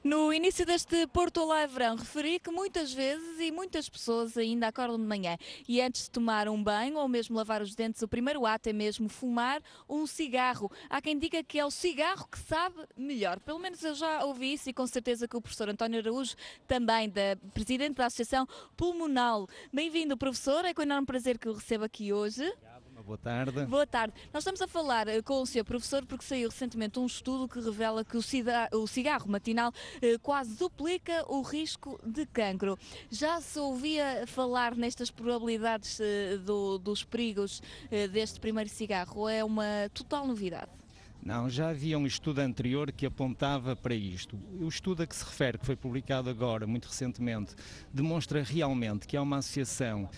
No início deste Porto Live Verão, referi que muitas vezes e muitas pessoas ainda acordam de manhã e antes de tomar um banho ou mesmo lavar os dentes, o primeiro ato é mesmo fumar um cigarro. Há quem diga que é o cigarro que sabe melhor. Pelo menos eu já ouvi isso e com certeza que o professor António Araújo, também presidente da Associação Pulmonal. Bem-vindo, professor. É com enorme prazer que o recebo aqui hoje. Uma boa tarde. Boa tarde. Nós estamos a falar com o Sr. Professor porque saiu recentemente um estudo que revela que o cigarro matinal quase duplica o risco de cancro. Já se ouvia falar nestas probabilidades dos perigos deste primeiro cigarro ou é uma total novidade? Não, já havia um estudo anterior que apontava para isto. O estudo a que se refere, que foi publicado agora, muito recentemente, demonstra realmente que há uma associação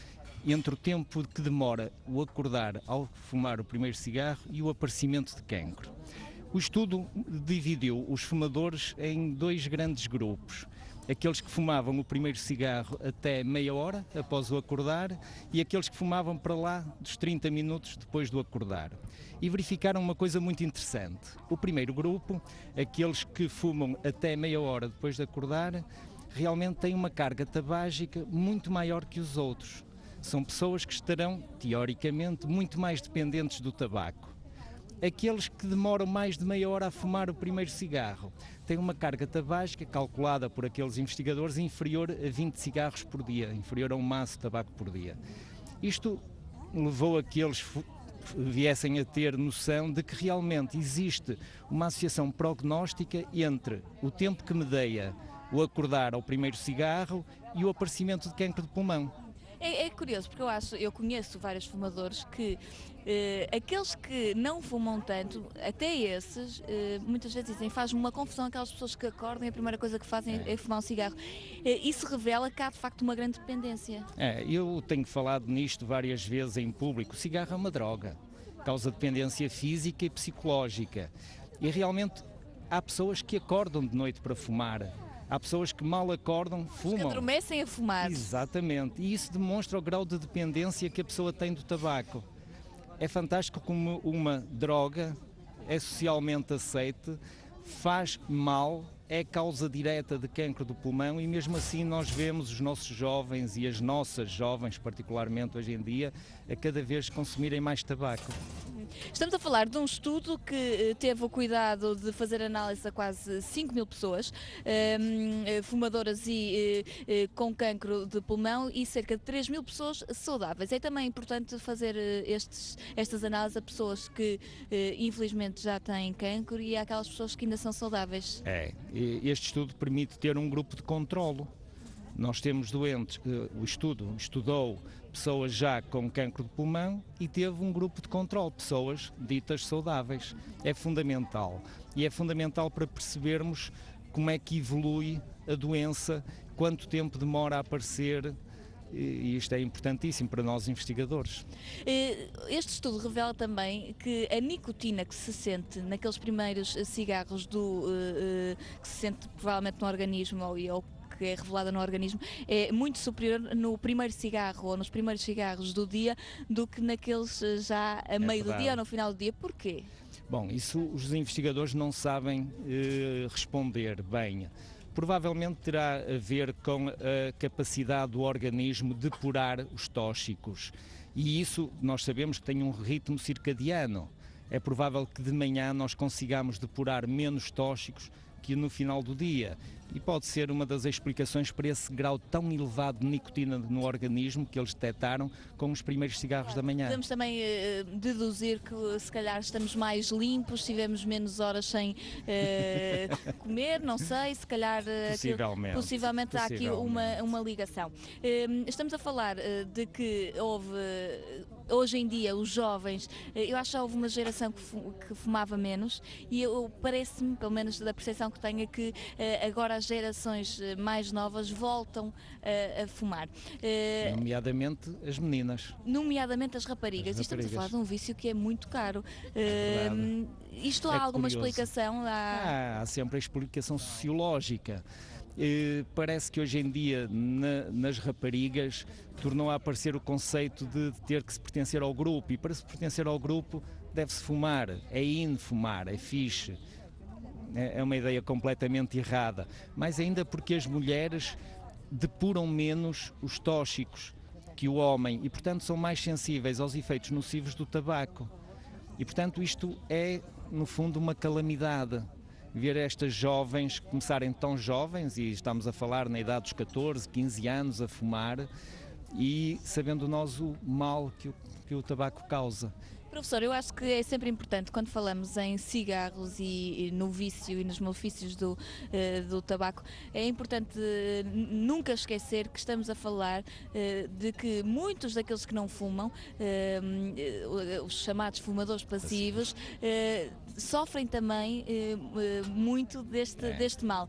entre o tempo que demora o acordar ao fumar o primeiro cigarro e o aparecimento de cancro. O estudo dividiu os fumadores em dois grandes grupos. Aqueles que fumavam o primeiro cigarro até meia hora após o acordar e aqueles que fumavam para lá dos 30 minutos depois do acordar. E verificaram uma coisa muito interessante. O primeiro grupo, aqueles que fumam até meia hora depois de acordar, realmente têm uma carga tabágica muito maior que os outros. São pessoas que estarão, teoricamente, muito mais dependentes do tabaco. Aqueles que demoram mais de meia hora a fumar o primeiro cigarro têm uma carga tabágica calculada por aqueles investigadores inferior a 20 cigarros por dia, inferior a um maço de tabaco por dia. Isto levou a que eles viessem a ter noção de que realmente existe uma associação prognóstica entre o tempo que medeia o acordar ao primeiro cigarro e o aparecimento de cancro de pulmão. É curioso porque eu conheço vários fumadores que aqueles que não fumam tanto, até esses, muitas vezes dizem, faz-me uma confusão aquelas pessoas que acordam e a primeira coisa que fazem é fumar um cigarro. Isso revela que há de facto uma grande dependência. Eu tenho falado nisto várias vezes em público. O cigarro é uma droga, causa dependência física e psicológica. E realmente há pessoas que acordam de noite para fumar. Há pessoas que mal acordam, fumam. Que adormecem a fumar. Exatamente. E isso demonstra o grau de dependência que a pessoa tem do tabaco. É fantástico como uma droga é socialmente aceite, faz mal, é causa direta de cancro do pulmão e mesmo assim nós vemos os nossos jovens e as nossas jovens, particularmente hoje em dia, a cada vez consumirem mais tabaco. Estamos a falar de um estudo que teve o cuidado de fazer análise a quase 5 mil pessoas, fumadoras e com cancro de pulmão e cerca de 3 mil pessoas saudáveis. É também importante fazer estas análises a pessoas que infelizmente já têm cancro e aquelas pessoas que ainda são saudáveis. Este estudo permite ter um grupo de controlo. Nós temos doentes, o estudo estudou pessoas já com cancro de pulmão e teve um grupo de controle, pessoas ditas saudáveis. É fundamental. E é fundamental para percebermos como é que evolui a doença, quanto tempo demora a aparecer. E isto é importantíssimo para nós investigadores. Este estudo revela também que a nicotina que se sente naqueles primeiros cigarros que se sente provavelmente no organismo ou que é revelada no organismo é muito superior no primeiro cigarro ou nos primeiros cigarros do dia do que naqueles já a meio do dia ou no final do dia. Porquê? Bom, isso os investigadores não sabem responder bem. Provavelmente terá a ver com a capacidade do organismo de depurar os tóxicos. E isso nós sabemos que tem um ritmo circadiano. É provável que de manhã nós consigamos depurar menos tóxicos que no final do dia. E pode ser uma das explicações para esse grau tão elevado de nicotina no organismo que eles detectaram com os primeiros cigarros da manhã. Podemos também deduzir que se calhar estamos mais limpos, tivemos menos horas sem comer, não sei, se calhar possivelmente há aqui uma ligação. Estamos a falar de que hoje em dia os jovens, eu acho que já houve uma geração que fumava menos e parece-me, pelo menos da percepção que tenho, que agora as gerações mais novas voltam a fumar. Nomeadamente as meninas. Nomeadamente as raparigas. E estamos a falar de um vício que é muito caro. Isto há alguma explicação? Há sempre a explicação sociológica. Parece que hoje em dia nas raparigas tornou a aparecer o conceito de ter que se pertencer ao grupo, e para se pertencer ao grupo deve-se fumar, é in fumar, é fixe. é uma ideia completamente errada, mais ainda porque as mulheres depuram menos os tóxicos que o homem e, portanto, são mais sensíveis aos efeitos nocivos do tabaco. E, portanto, isto é, no fundo, uma calamidade. Ver estas jovens começarem tão jovens, e estamos a falar na idade dos 14, 15 anos, a fumar, e sabendo nós o mal que o tabaco causa. Professor, eu acho que é sempre importante, quando falamos em cigarros e no vício e nos malefícios do tabaco, é importante nunca esquecer que estamos a falar de que muitos daqueles que não fumam, os chamados fumadores passivos, sofrem também muito deste mal.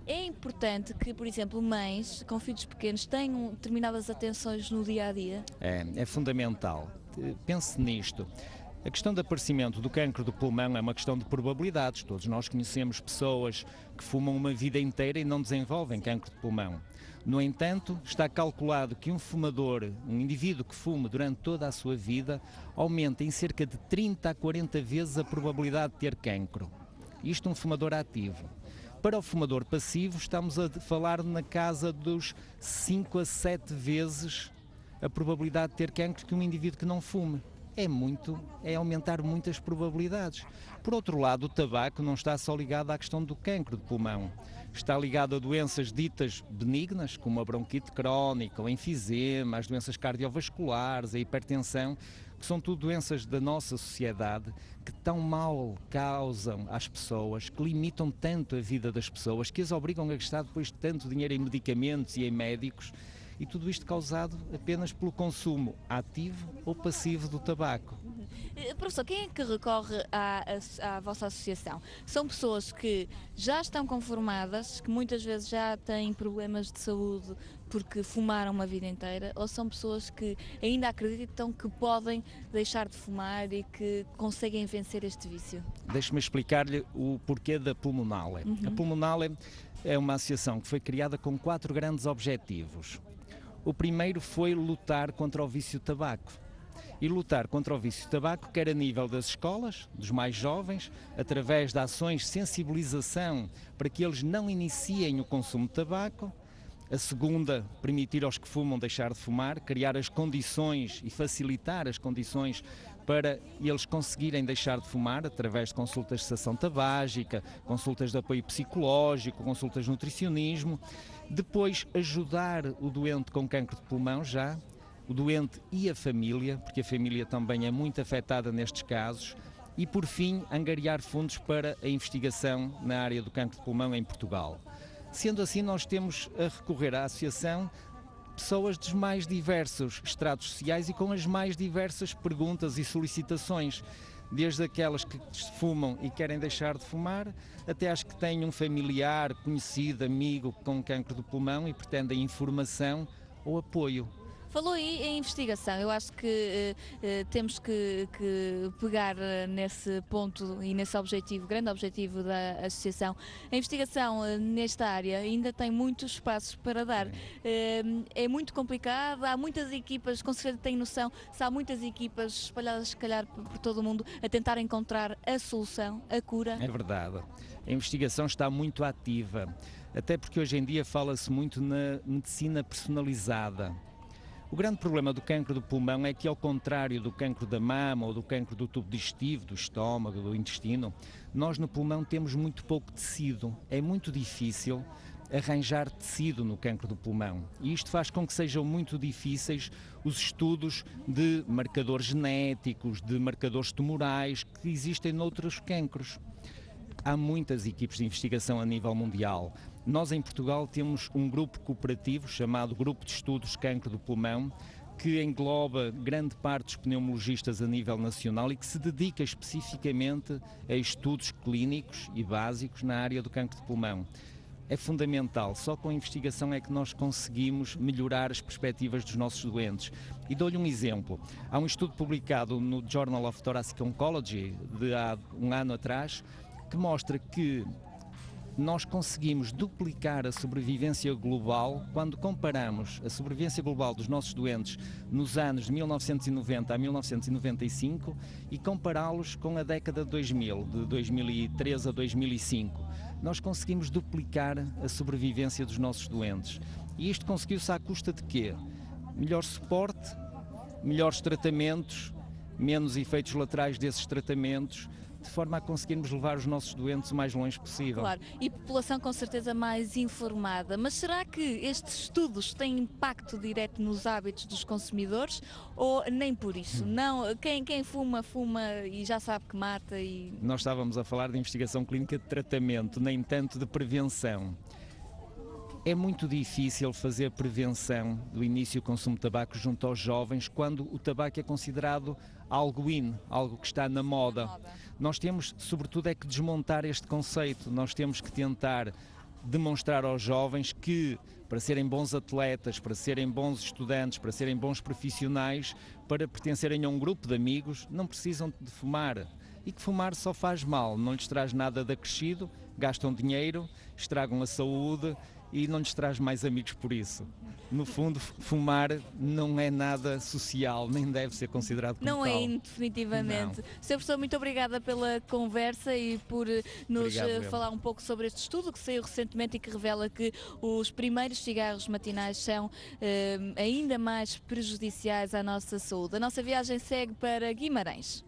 É importante que, por exemplo, mães com filhos pequenos tenham determinadas atenções no dia-a-dia? É fundamental. Pense nisto. A questão do aparecimento do cancro do pulmão é uma questão de probabilidades. Todos nós conhecemos pessoas que fumam uma vida inteira e não desenvolvem cancro de pulmão. No entanto, está calculado que um fumador, um indivíduo que fume durante toda a sua vida, aumenta em cerca de 30 a 40 vezes a probabilidade de ter cancro. Isto um fumador ativo. Para o fumador passivo, estamos a falar na casa dos 5 a 7 vezes a probabilidade de ter cancro que um indivíduo que não fume. É aumentar muitas probabilidades. Por outro lado, o tabaco não está só ligado à questão do cancro de pulmão. Está ligado a doenças ditas benignas, como a bronquite crónica, o enfisema, as doenças cardiovasculares, a hipertensão, que são tudo doenças da nossa sociedade que tão mal causam às pessoas, que limitam tanto a vida das pessoas, que as obrigam a gastar depois tanto dinheiro em medicamentos e em médicos. E tudo isto causado apenas pelo consumo ativo ou passivo do tabaco. Professor, quem é que recorre à vossa associação? São pessoas que já estão conformadas, que muitas vezes já têm problemas de saúde porque fumaram uma vida inteira, ou são pessoas que ainda acreditam que podem deixar de fumar e que conseguem vencer este vício? Deixe-me explicar-lhe o porquê da Pulmonale. A Pulmonale é uma associação que foi criada com 4 grandes objetivos. O primeiro foi lutar contra o vício tabaco. E lutar contra o vício tabaco, quer a nível das escolas, dos mais jovens, através de ações de sensibilização para que eles não iniciem o consumo de tabaco. A segunda, permitir aos que fumam deixar de fumar, criar as condições e facilitar as condições para eles conseguirem deixar de fumar através de consultas de cessação tabágica, consultas de apoio psicológico, consultas de nutricionismo. Depois, ajudar o doente com cancro de pulmão o doente e a família, porque a família também é muito afetada nestes casos. E, por fim, angariar fundos para a investigação na área do cancro de pulmão em Portugal. Sendo assim, nós temos a recorrer à associação pessoas dos mais diversos estratos sociais e com as mais diversas perguntas e solicitações, desde aquelas que fumam e querem deixar de fumar, até às que têm um familiar, conhecido, amigo com cancro do pulmão e pretendem informação ou apoio. Falou aí em investigação, eu acho que temos que pegar nesse ponto e nesse objetivo, grande objetivo da associação. A investigação nesta área ainda tem muitos espaços para dar. É muito complicado, há muitas equipas, com certeza tem noção, se há muitas equipas espalhadas se calhar por todo o mundo a tentar encontrar a solução, a cura. É verdade, a investigação está muito ativa, até porque hoje em dia fala-se muito na medicina personalizada. O grande problema do cancro do pulmão é que, ao contrário do cancro da mama ou do cancro do tubo digestivo, do estômago, do intestino, nós no pulmão temos muito pouco tecido. É muito difícil arranjar tecido no cancro do pulmão. E isto faz com que sejam muito difíceis os estudos de marcadores genéticos, de marcadores tumorais que existem noutros cancros. Há muitas equipes de investigação a nível mundial. Nós em Portugal temos um grupo cooperativo chamado Grupo de Estudos Cancro do Pulmão, que engloba grande parte dos pneumologistas a nível nacional e que se dedica especificamente a estudos clínicos e básicos na área do cancro de pulmão. É fundamental, só com a investigação é que nós conseguimos melhorar as perspectivas dos nossos doentes. E dou-lhe um exemplo. Há um estudo publicado no Journal of Thoracic Oncology de há um ano atrás que mostra que nós conseguimos duplicar a sobrevivência global quando comparamos a sobrevivência global dos nossos doentes nos anos de 1990 a 1995 e compará-los com a década de 2000, de 2003 a 2005. Nós conseguimos duplicar a sobrevivência dos nossos doentes. E isto conseguiu-se à custa de quê? Melhor suporte, melhores tratamentos, menos efeitos laterais desses tratamentos, de forma a conseguirmos levar os nossos doentes o mais longe possível. Claro, e população com certeza mais informada, mas será que estes estudos têm impacto direto nos hábitos dos consumidores ou nem por isso? Não, quem fuma, fuma e já sabe que mata e... Nós estávamos a falar de investigação clínica de tratamento, nem tanto de prevenção. É muito difícil fazer prevenção do início do consumo de tabaco junto aos jovens quando o tabaco é considerado algo in, algo que está na moda. Nós temos, sobretudo, é que desmontar este conceito. Nós temos que tentar demonstrar aos jovens que, para serem bons atletas, para serem bons estudantes, para serem bons profissionais, para pertencerem a um grupo de amigos, não precisam de fumar. E que fumar só faz mal, não lhes traz nada de acrescido, gastam dinheiro, estragam a saúde e não lhes traz mais amigos por isso. No fundo, fumar não é nada social, nem deve ser considerado como não tal. Não é, definitivamente. Sr. Professor, muito obrigada pela conversa e por nos falar um pouco sobre este estudo que saiu recentemente e que revela que os primeiros cigarros matinais são ainda mais prejudiciais à nossa saúde. A nossa viagem segue para Guimarães.